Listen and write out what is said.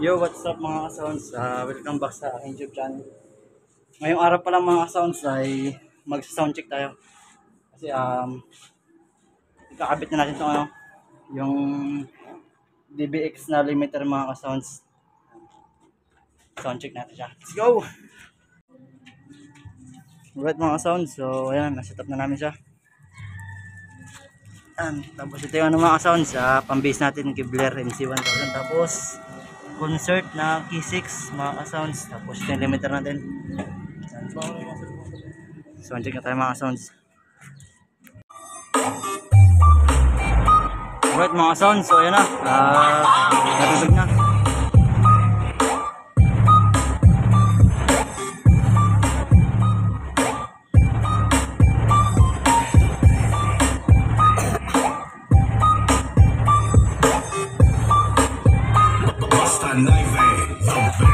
Yo, what's up mga sounds? Welcome back sa aking YouTube channel. Ngayong araw pa lang mga sounds ay mag-soundcheck tayo. Kasi ikakabit na natin itong yung DBX na limiter mga sounds. Soundcheck natin siya. Let's go! Alright mga sounds, so ayan, na-setup na namin siya. Tapos ito yung mga sounds, pang-base natin Kevler Mz1000. Tapos Konzert na key 6 mga sounds. Tapos ito yung limiter natin. Soundcheck na tayo mga sounds. Alright mga sounds, so ayan na, natutog na. Mz1000.